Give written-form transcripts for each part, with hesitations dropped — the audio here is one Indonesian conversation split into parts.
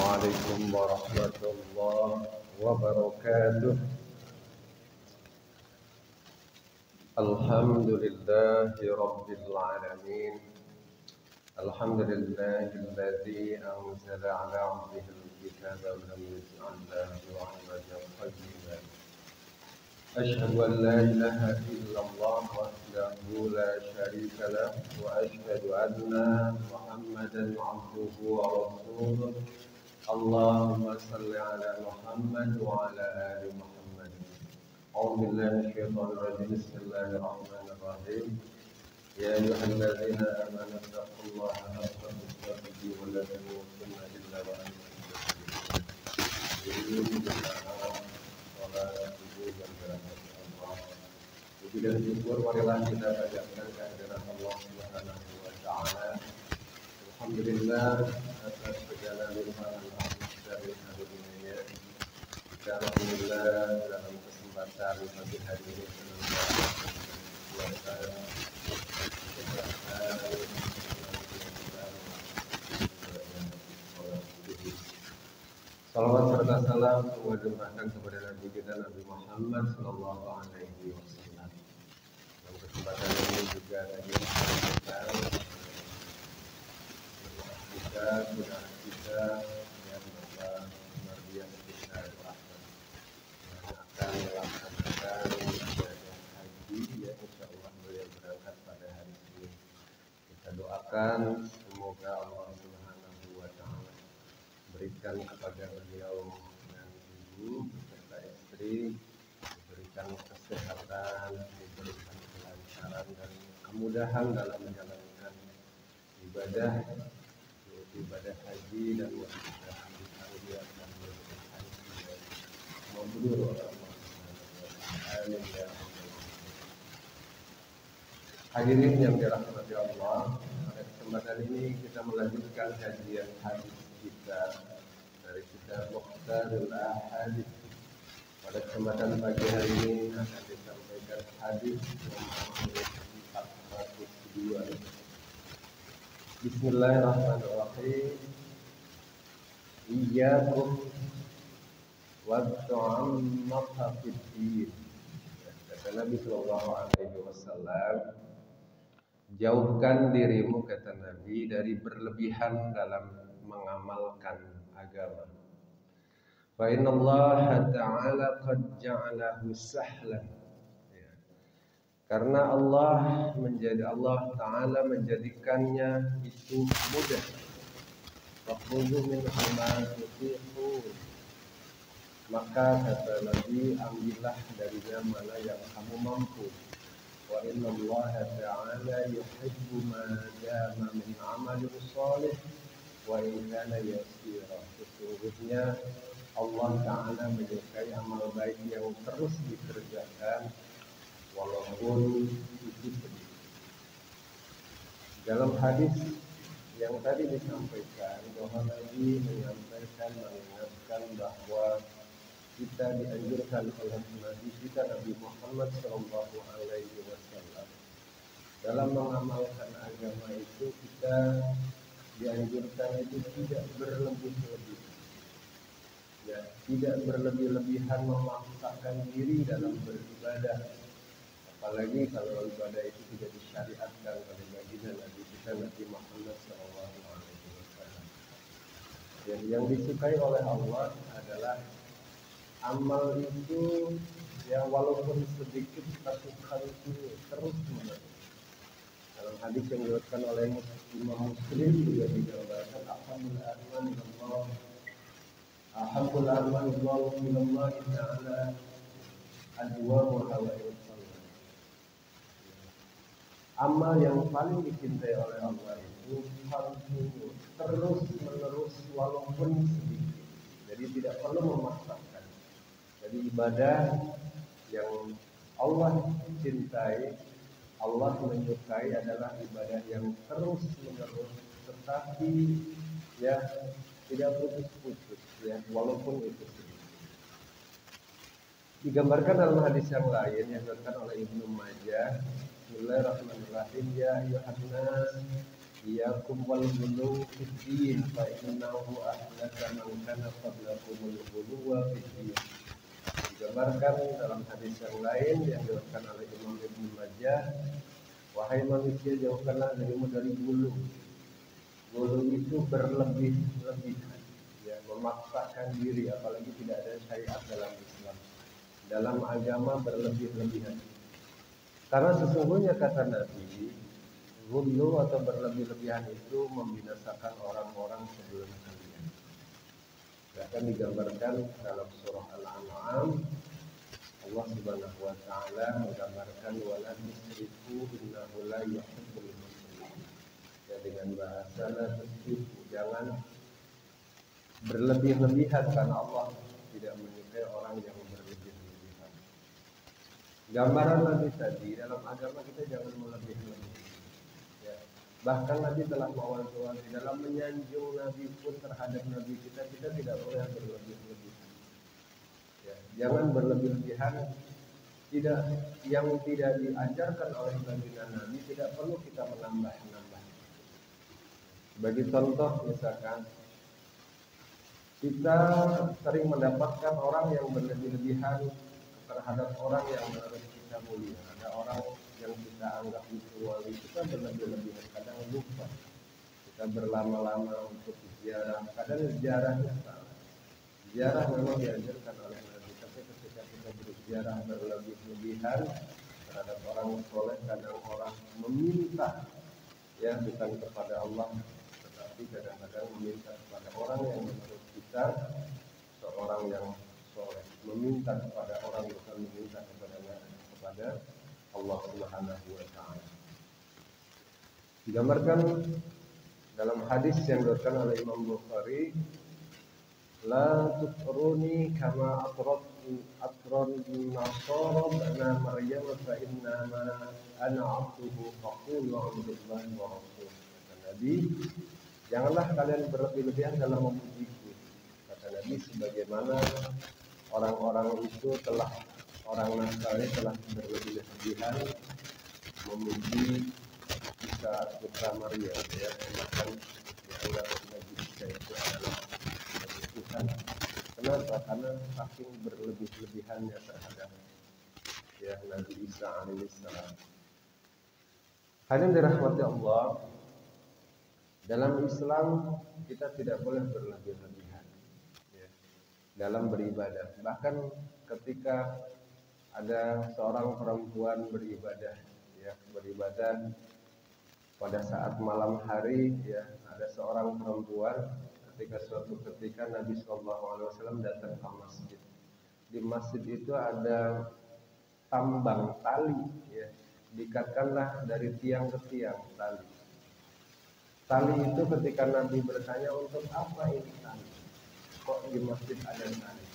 عليكم ورحمة الله وبركاته. الحمد لله رب العالمين. الحمد لله الذي أنزل على عبده الكتاب ولم يجعل له عوجا قيما. أشهد أن لا إله إلا الله وحده لا شريك له، وأشهد أن محمدا عبده ورسوله. اللهم صل على محمد وعلى آل محمد. أعوذ بالله من الشيطان الرجيم. بسم الله الرحمن الرحيم. يا أيها الذين آمنوا اتقوا الله حق تقاته ولا تموتن إلا وأنتم مسلمون. Puji dan syukur marilah kita panjatkan kehadirat Allah Subhanahu wa taala. Alhamdulillah atas segala limpahan rahmat dari karunia-Nya. Alhamdulillah dalam kesempatan pagi hari ini salawat serta salam semua limpahkan kepada Nabi kita Nabi Muhammad sallallahu alaihi wasallam. Dalam kesempatan ini juga tadi kita sudah kita yang Bapak Mardian kita Rahman yang akan melaksanakan ibadah haji, ya insyaallah beliau berangkat pada hari Senin. Kita doakan semoga Allah Subhanahu wa taala berikan kepada beliau dan ibu serta istri, diberikan kesehatan, diberikan kelancaran dan kemudahan dalam menjalankan ibadah haji dan ibadah haji dan haji mabrur oleh Allah Subhanahu wa taala. Hadirin yang dirahmati Allah, pada kesempatan ini kita melanjutkan kajian hadis kita dari kitab Mukhtarul Ahadits. Pada kesempatan pagi hari ini akan disampaikan hadis nomor 402. Bismillahirrahmanirrahim. Iyyakum wad'amma fid-din. Kata Nabi sallallahu alaihi wasallam, jauhkan dirimu, kata Nabi, dari berlebihan dalam mengamalkan agama. Fa innallaha ta'ala qad ja'alahu sahlan. Karena Allah Ta'ala menjadikannya itu mudah. Fakhudhu min ma tutiqun. Maka kata Nabi, ambillah darinya mana yang kamu mampu. Wa innallaha ta'ala yuhibbu ma dama min 'amalin shalih wa in kana yasira. Sesungguhnya Allah Ta'ala menyukai amal baik yang terus dikerjakan walaupun itu sedikit. Dalam hadis yang tadi disampaikan bahwa Nabi mengingatkan bahwa kita dianjurkan oleh Nabi kita Nabi Muhammad sallallahu alaihi wasallam dalam mengamalkan agama itu kita dianjurkan itu tidak berlebih-lebihan. Ya, tidak berlebih-lebihan memaksakan diri dalam beribadah. Apalagi kalau ibadah itu tidak disyariatkan oleh baginda Nabi kita Nabi Muhammad SAW. Dan yang disukai oleh Allah adalah amal itu ya walaupun sedikit tapi harus terus menerus. Dalam hadis yang diriwayatkan oleh Imam Muslim juga digambarkan ahabbul a'mali ilallah ta'ala adwamu hawa'i. Amal yang paling dicintai oleh Allah itu terus menerus walaupun sedikit. Jadi tidak perlu memaksakan. Jadi ibadah yang Allah cintai, Allah menyukai adalah ibadah yang terus menerus, tetapi ya tidak putus-putus ya walaupun itu sedikit. Digambarkan dalam hadis yang lain yang diriwayatkan oleh Ibnu Majah. Bismillahirrahmanirrahim. Ya ayyuhan nas Iyakum wal ghuluw fid din fa innahu ahlaka man kana qablakumul ghuluwa fid din. Digambarkan dalam hadis yang lain yang diriwayatkan oleh Imam Ibnu Majah, wahai manusia, jauhkanlah dirimu dari ghuluw. Ghuluw itu berlebih-lebihan, ya, memaksakan diri, apalagi tidak ada syariat dalam Islam. Dalam agama berlebih-lebihan. Karena sesungguhnya kata Nabi, ghuluw atau berlebih-lebihan itu membinasakan orang-orang sebelum kalian. Bahkan digambarkan dalam surah Al-An'am, Allah Subhanahu wa taala menggambarkan wala tusrifu innahu la yuhibbul musrifin. Ya, dengan bahasa la tusrifu, jangan berlebih-lebihan karena Allah tidak menyukai orang yang berlebih-lebihan. Gambaran Nabi tadi, dalam agama kita jangan melebih-lebihkan. Ya. Bahkan Nabi telah mewanti-wanti dalam menyanjung Nabi pun terhadap Nabi kita tidak boleh berlebih-lebihan. Ya. Jangan berlebih-lebihan, yang tidak diajarkan oleh baginda Nabi tidak perlu kita menambah-nambah. Bagi contoh misalkan kita sering mendapatkan orang yang berlebih-lebihan terhadap orang yang menurut kita mulia. Ada orang yang kita anggap itu wali, kita berlebih-lebihan, kadang lupa. Kita berlama-lama untuk ziarah, kadang ziarahnya salah. Ziarah memang diajarkan oleh Nabi, tapi ketika kita berziarah berlebih-lebihan terhadap orang soleh, kadang orang meminta, ya, bukan kepada Allah, tetapi kadang-kadang meminta kepada orang yang menurut kita seorang yang soleh, meminta kepada orang, bukan meminta kepada Allah Subhanahu wa taala. Digambarkan dalam hadis yang diriwayatkan oleh Imam Bukhari, la tutruni kama atron nasara ana Maryam fa inna ma ana abduhu faqulu abdullahi wa rasuluh. Kata Nabi, janganlah kalian berlebih-lebihan dalam memujiku. Kata Nabi, sebagaimana orang-orang itu orang Nasrani telah berlebih-lebihan memuji Isa putra Maria, ya, bahkan dianggap Nabi Isa itu adalah Tuhan. Kenapa? Karena saking berlebih-lebihannya terhadap, ya, Nabi Isa alaihissalam. Hadirin dirahmati Allah, dalam Islam kita tidak boleh berlebih-lebihan, ya, dalam beribadah. Bahkan ketika ada seorang perempuan beribadah pada saat malam hari, ya, ada seorang perempuan suatu ketika Nabi SAW datang ke masjid. Di masjid itu ada tambang tali, ya, diikatkanlah dari tiang ke tiang tali. Tali itu ketika Nabi bertanya, untuk apa ini tali? Kok di masjid ada tali?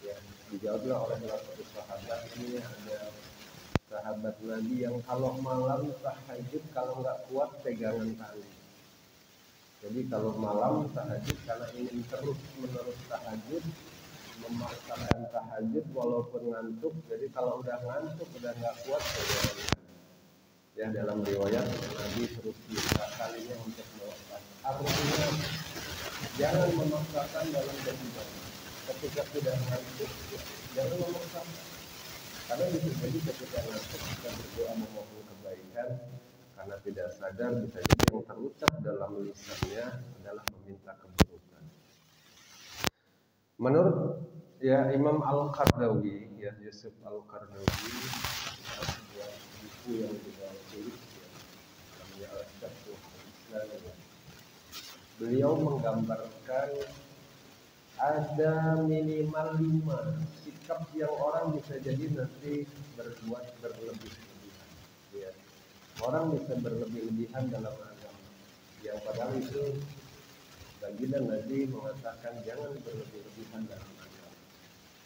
Ya, dijawablah oleh salah satu sahabat, ini ada sahabat Nabi yang kalau malam tahajud, kalau nggak kuat pegangan tali. Jadi kalau malam tahajud karena ingin terus-menerus tahajud, memaksakan tahajud walaupun ngantuk. Jadi kalau udah ngantuk, udah nggak kuat pegangan tali. Ya, dalam riwayat Nabi terus buka talinya untuk melepas. Artinya jangan memaksakan dalam beribadah. Ketika sudah ngantuk, ya, jangan memaksakan. Karena bisa jadi ketika ngantuk kita berdoa memohon kebaikan, karena tidak sadar bisa jadi yang terucap dalam lisannya adalah meminta keburukan. Menurut, ya, Imam Al-Qardawi, ya, Yusuf Al-Qardawi, sebuah buku yang beliau tulis, ya, namanya Al-Syarh Al-Islam, ya. Beliau menggambarkan ada minimal 5 sikap yang orang bisa jadi nanti berbuat berlebih-lebihan. Ya. Orang bisa berlebih-lebihan dalam agama. Yang padahal itu baginda Nabi mengatakan jangan berlebih-lebihan dalam agama.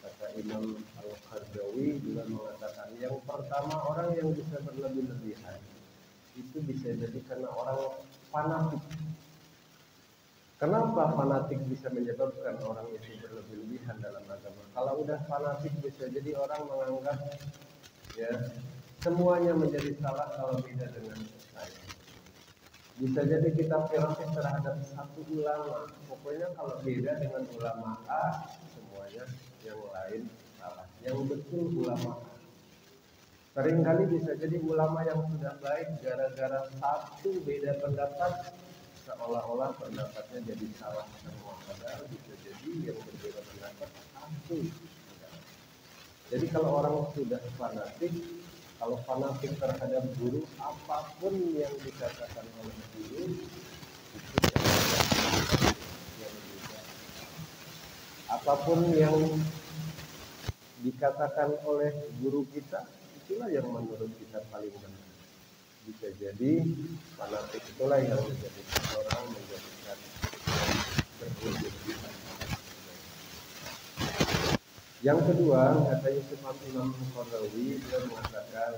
Kata Imam Al-Qardawi juga mengatakan yang pertama, orang yang bisa berlebih-lebihan itu bisa jadi karena orang fanatik. Kenapa fanatik bisa menyebabkan orang itu berlebih-lebihan dalam agama? Kalau udah fanatik bisa jadi orang menganggap, ya, semuanya menjadi salah kalau beda dengan saya. Bisa jadi kita fanatik terhadap satu ulama. Pokoknya kalau beda dengan ulama A, semuanya yang lain salah. Yang betul ulama A. Seringkali bisa jadi ulama yang sudah baik gara-gara satu beda pendapat, seolah-olah pendapatnya jadi salah semua. Padahal bisa jadi yang berbeda pendapat satu. Jadi kalau orang sudah fanatik, kalau fanatik terhadap guru, apapun yang dikatakan oleh guru itu yang beda. Apapun yang dikatakan oleh guru kita, itulah yang menurut kita paling benar. Bisa jadi fanatik itulah yang menjadikan orang menjadikan berlebihan. Yang kedua, kata Yusuf Imam Qardawi, dia mengatakan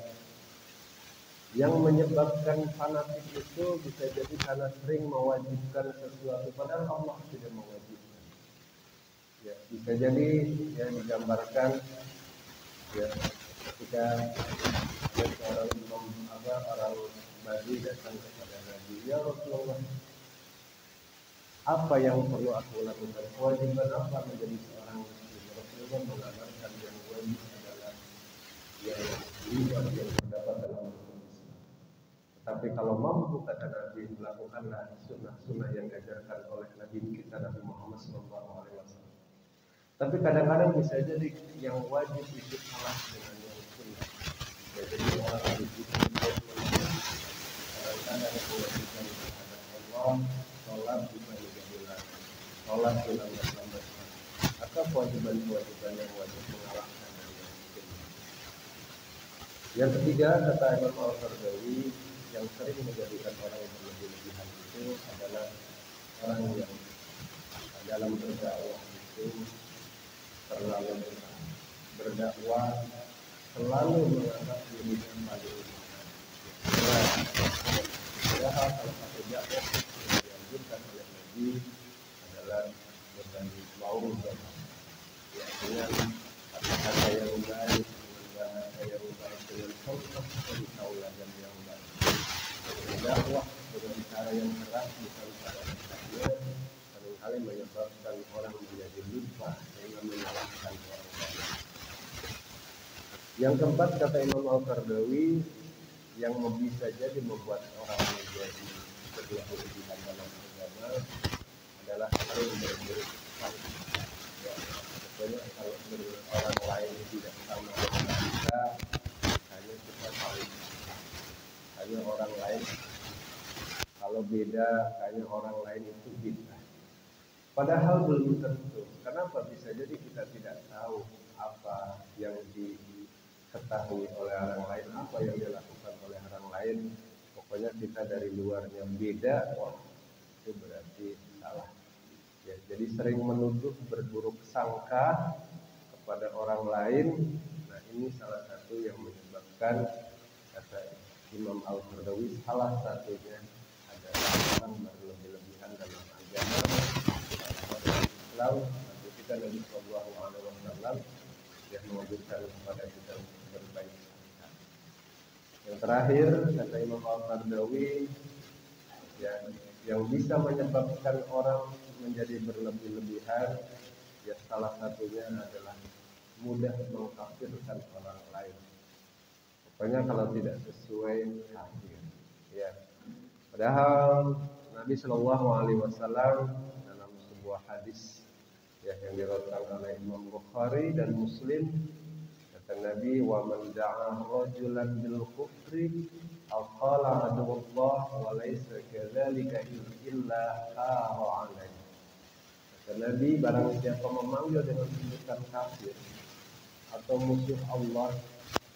yang menyebabkan fanatik itu bisa jadi karena sering mewajibkan sesuatu padahal Allah tidak mewajibkan. Ya, bisa jadi yang digambarkan ya ketika seorang orang Badui datang kepada Nabi, ya Rasulullah, apa yang perlu aku lakukan? Kewajiban apa menjadi seorang muslim? Rasulullah mengatakan yang wajib adalah yang lima yang terdapat dalam hukum Islam. Tetapi kalau mampu kata Nabi, melakukanlah sunnah-sunnah yang diajarkan oleh Nabi kita Nabi Muhammad SAW. Tapi kadang-kadang bisa jadi yang wajib itu salah dengan yang sunnah. Bisa jadi orang disiplin kadang-kadang kewajiban terhadap Allah, sholat bisa dibilang sholat lambat-lambat, atau kewajiban-kewajiban yang wajib mengalahkan dari yang mungkin. Yang ketiga, kata Imam Al-Qardawi, yang sering menjadikan orang yang berlebih-lebihan itu adalah orang yang dalam berdakwah itu terlalu berdakwah selalu menganggap dirinya paling padahal salah satu dakwah yang dianjurkan oleh Nabi adalah berbagi mau artinya kata-kata yang baik dengan bahasa yang baik dengan contoh dari tauladan yang baik. Dakwah dengan cara yang keras bukan cara yang seringkali menyebabkan orang menjadi lupa sehingga menyalahkan orang lain. Yang keempat, kata Imam Al-Qardawi, yang bisa jadi membuat orang menjadi berlebihan dalam agama adalah sering berburuk sangka. Ya, pokoknya kalau orang lain tidak sama dengan kita, hanya kita paling. Hanya orang lain kalau beda, hanya orang lain itu beda. Padahal belum tentu. Kenapa? Bisa jadi kita tidak tahu apa yang diketahui oleh orang lain, apa yang dilakukan oleh orang lain. Pokoknya kita dari luarnya beda, wah itu berarti salah. Ya, jadi sering menuduh, berburuk sangka kepada orang lain. Nah, ini salah satu yang menyebabkan, kata Imam Al-Qardawi, salah satunya adalah orang berlebih-lebihan dalam agama. Islam, Nabi kita Nabi Sallallahu Alaihi Wasallam yang mengajurkan kepada kita berbaik sangka. Yang terakhir, kata Imam Al-Qardawi, yang bisa menyebabkan orang menjadi berlebih-lebihan, ya salah satunya adalah mudah mengkafirkan orang lain. Pokoknya kalau tidak sesuai kafir. Ya. Padahal Nabi Sallallahu Alaihi Wasallam dalam sebuah hadis yang diriwayatkan oleh Imam Bukhari dan Muslim, kata Nabi, wa man da'a rajulan bil kufri aw qala adullah wa laysa kadzalika illa qara alaihi. Kata Nabi, barang siapa memanggil dengan sebutan kafir atau musuh Allah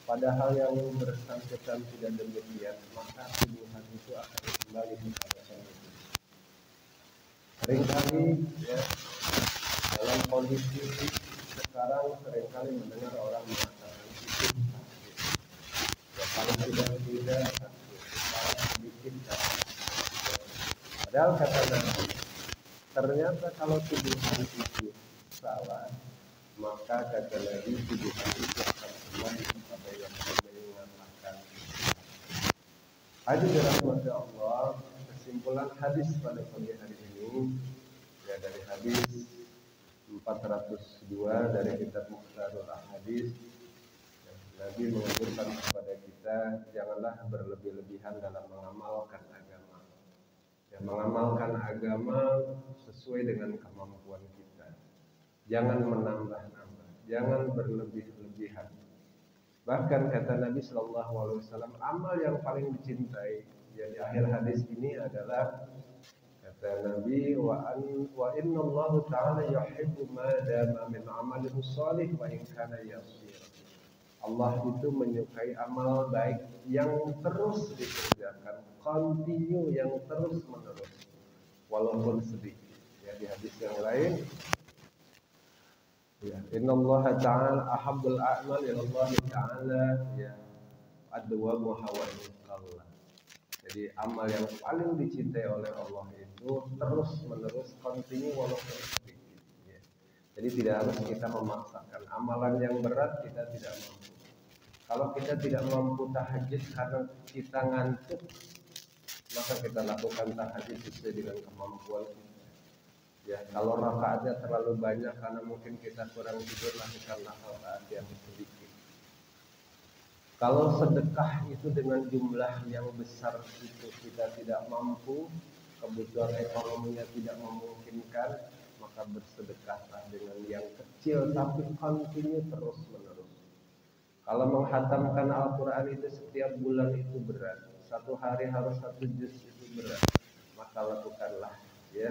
padahal yang bersangkutan tidak demikian, maka tuduhan itu akan kembali kepada orang itu. Seringkali ya, dalam kondisi sekarang seringkali mendengar orang mengatakan itu kafir. Ya, kalau tidak kafir, kalau sedikit kafir. Padahal kata Nabi, ternyata kalau tuduhan itu salah, maka kata Nabi tuduhan itu akan kembali kepada yang mengatakan. Hadis dirahmati Allah, kesimpulan hadis pada pagi hari ini ya dari hadis 402 dari kitab Mukhtarul Ahadits. Nabi menganjurkan kepada kita janganlah berlebih-lebihan dalam mengamalkan agama. Ya, mengamalkan agama sesuai dengan kemampuan kita. Jangan menambah-nambah, jangan berlebih-lebihan. Bahkan kata Nabi Shallallahu Alaihi Wasallam, amal yang paling dicintai ya di akhir hadis ini adalah kata Nabi wa inna Allah Taala yuhibbu ma dama min amalin salih wa in kana yasir. Allah itu menyukai amal baik yang terus dikerjakan, continue yang terus menerus, walaupun sedikit. Ya di hadis yang lain. Ya, Inna Allah Ta'ala ahabbul a'mal ila Allah Ta'ala ya adwamu hawa inqallah. Jadi amal yang paling dicintai oleh Allah itu terus menerus continue walaupun sedikit ya. Jadi tidak harus kita memaksakan amalan yang berat kita tidak mampu. Kalau kita tidak mampu tahajud karena kita ngantuk, maka kita lakukan tahajud sesuai dengan kemampuan kita. Ya, kalau rakaatnya terlalu banyak karena mungkin kita kurang tidur, lakukanlah rakaat yang sedikit. Kalau sedekah itu dengan jumlah yang besar itu kita tidak mampu, kebutuhan ekonominya tidak memungkinkan, maka bersedekahlah dengan yang kecil tapi continue terus menerus. Kalau menghatamkan Al-Quran itu setiap bulan itu berat, satu hari harus 1 juz itu berat, maka lakukanlah ya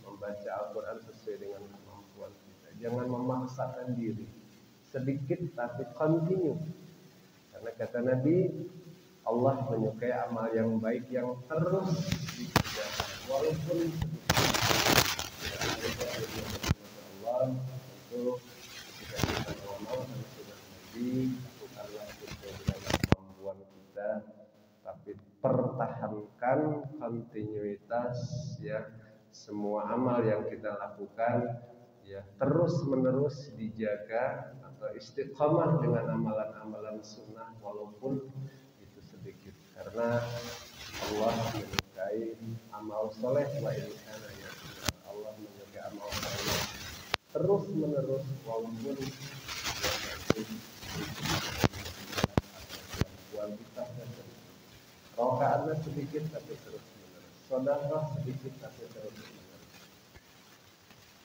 membaca Al-Quran sesuai dengan kemampuan kita. Jangan memaksakan diri, sedikit tapi continue. Karena kata Nabi, Allah menyukai amal yang baik yang terus dikerjakan walaupun sedikit. Allah itu ketika kita ngomong sama sudah Nabi, lakukanlah sesuai dengan kemampuan kita, tapi pertahankan kontinuitas ya. Semua amal yang kita lakukan ya terus menerus dijaga atau istiqamah dengan amalan-amalan sunnah walaupun itu sedikit, karena Allah menyukai amal soleh wa in kana yasir. Allah menyukai amal soleh terus menerus walaupun kuantitasnya rokaatnya sedikit tapi terus menerus, sedekah sedikit tapi terus menerus.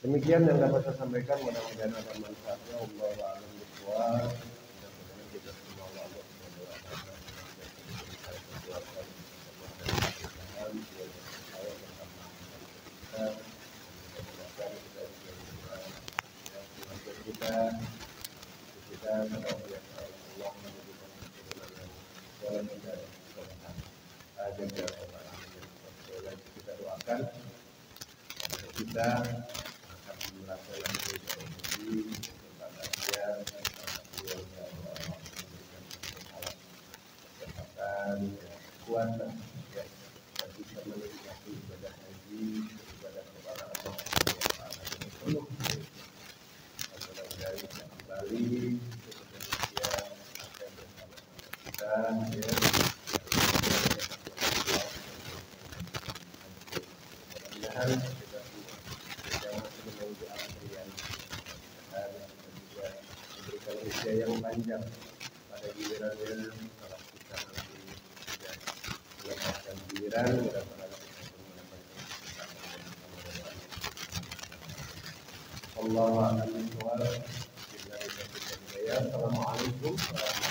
Demikian yang dapat saya sampaikan, mudah-mudahan ada manfaatnya. Wallahu a'lam bishawab. Mudah-mudahan kita semua Allah berdoa kita doakan kita merasa lebih baik kepada dia, keluarga, kesehatan, kekuatan, ya, dan bisa menikmati ibadah haji, ibadah kepada Allah dengan penuh. Mudah-mudahan bisa kembali ke Indonesia akan bersama kita, ya. Mudah-mudahan yang panjang pada gilirannya setelah kita nanti ya, melepaskan giliran, mudah-mudahan kita mendapatkan Allah akan menjual. Assalamualaikum warahmatullahi wabarakatuh.